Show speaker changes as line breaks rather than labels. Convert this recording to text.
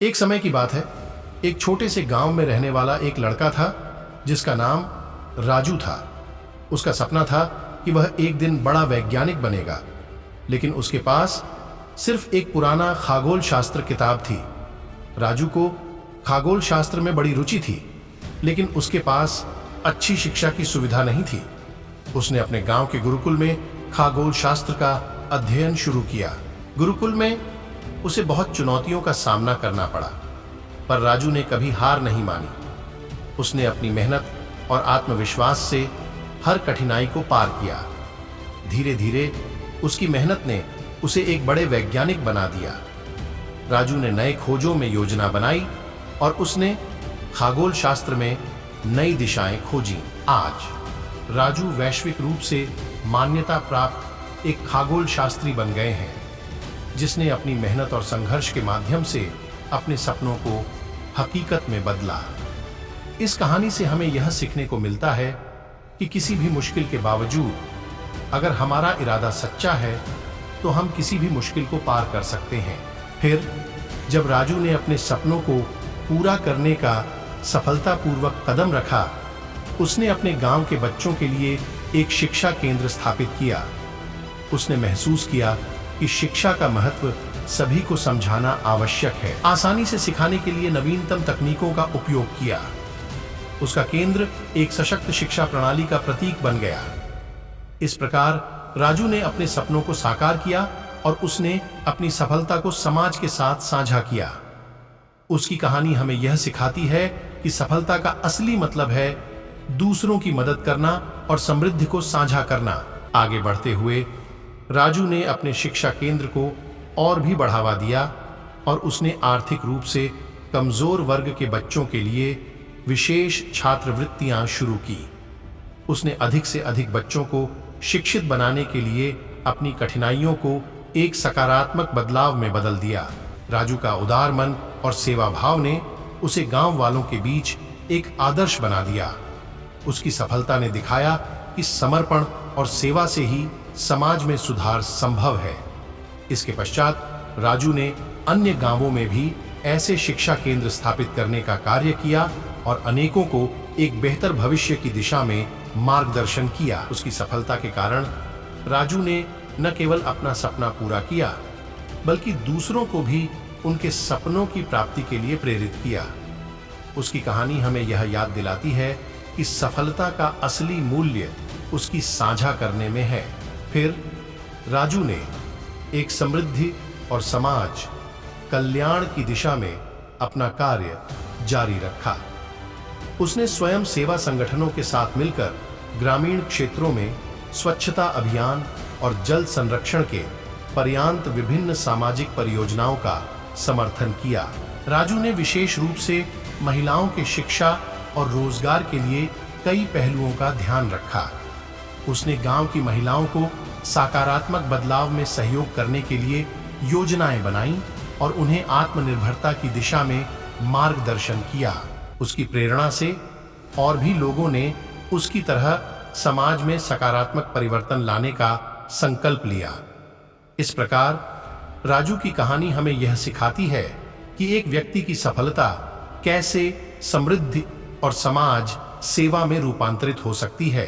एक समय की बात है। एक छोटे से गांव में रहने वाला एक लड़का था जिसका नाम राजू था। उसका सपना था कि वह एक दिन बड़ा वैज्ञानिक बनेगा, लेकिन उसके पास सिर्फ एक पुराना खगोल शास्त्र किताब थी। राजू को खगोल शास्त्र में बड़ी रुचि थी, लेकिन उसके पास अच्छी शिक्षा की सुविधा नहीं थी। उसने अपने गांव के गुरुकुल में खगोल शास्त्र का अध्ययन शुरू किया। गुरुकुल में उसे बहुत चुनौतियों का सामना करना पड़ा, पर राजू ने कभी हार नहीं मानी। उसने अपनी मेहनत और आत्मविश्वास से हर कठिनाई को पार किया। धीरे धीरे उसकी मेहनत ने उसे एक बड़े वैज्ञानिक बना दिया। राजू ने नए खोजों में योजना बनाई और उसने खगोल शास्त्र में नई दिशाएं खोजी। आज राजू वैश्विक रूप से मान्यता प्राप्त एक खगोल शास्त्री बन गए हैं, जिसने अपनी मेहनत और संघर्ष के माध्यम से अपने सपनों को हकीकत में बदला। इस कहानी से हमें यह सीखने को मिलता है कि किसी भी मुश्किल के बावजूद अगर हमारा इरादा सच्चा है तो हम किसी भी मुश्किल को पार कर सकते हैं। फिर जब राजू ने अपने सपनों को पूरा करने का सफलतापूर्वक कदम रखा, उसने अपने गांव के बच्चों के लिए एक शिक्षा केंद्र स्थापित किया। उसने महसूस किया कि शिक्षा का महत्व सभी को समझाना आवश्यक है। आसानी से सिखाने के लिए नवीनतम तकनीकों का उपयोग किया। उसका केंद्र एक सशक्त शिक्षा प्रणाली का प्रतीक बन गया। इस प्रकार राजू ने अपने सपनों को साकार किया और उसने अपनी सफलता को समाज के साथ साझा किया। उसकी कहानी हमें यह सिखाती है कि सफलता का असली मतलब है दूसरों की मदद करना और समृद्धि को साझा करना। आगे बढ़ते हुए राजू ने अपने शिक्षा केंद्र को और भी बढ़ावा दिया और उसने आर्थिक रूप से कमजोर वर्ग के बच्चों के लिए विशेष छात्रवृत्तियां शुरू की। उसने अधिक से अधिक बच्चों को शिक्षित बनाने के लिए अपनी कठिनाइयों को एक सकारात्मक बदलाव में बदल दिया। राजू का उदार मन और सेवा भाव ने उसे गांव वालों के बीच एक आदर्श बना दिया। उसकी सफलता ने दिखाया कि समर्पण और सेवा से ही समाज में सुधार संभव है। इसके पश्चात राजू ने अन्य गांवों में भी ऐसे शिक्षा केंद्र स्थापित करने का कार्य किया और अनेकों को एक बेहतर भविष्य की दिशा में मार्गदर्शन किया। उसकी सफलता के कारण राजू ने न केवल अपना सपना पूरा किया, बल्कि दूसरों को भी उनके सपनों की प्राप्ति के लिए प्रेरित किया। उसकी कहानी हमें यह याद दिलाती है कि सफलता का असली मूल्य उसकी साझा करने में है। फिर राजू ने एक समृद्धि और समाज कल्याण की दिशा में अपना कार्य जारी रखा। उसने स्वयं सेवा संगठनों के साथ मिलकर ग्रामीण क्षेत्रों में स्वच्छता अभियान और जल संरक्षण के पर्यांत विभिन्न सामाजिक परियोजनाओं का समर्थन किया। राजू ने विशेष रूप से महिलाओं के शिक्षा और रोजगार के लिए कई पहलुओं का ध्यान रखा। उसने गांव की महिलाओं को सकारात्मक बदलाव में सहयोग करने के लिए योजनाएं बनाई और उन्हें आत्मनिर्भरता की दिशा में मार्गदर्शन किया। उसकी प्रेरणा से और भी लोगों ने उसकी तरह समाज में सकारात्मक परिवर्तन लाने का संकल्प लिया। इस प्रकार राजू की कहानी हमें यह सिखाती है कि एक व्यक्ति की सफलता कैसे समृद्धि और समाज सेवा में रूपांतरित हो सकती है।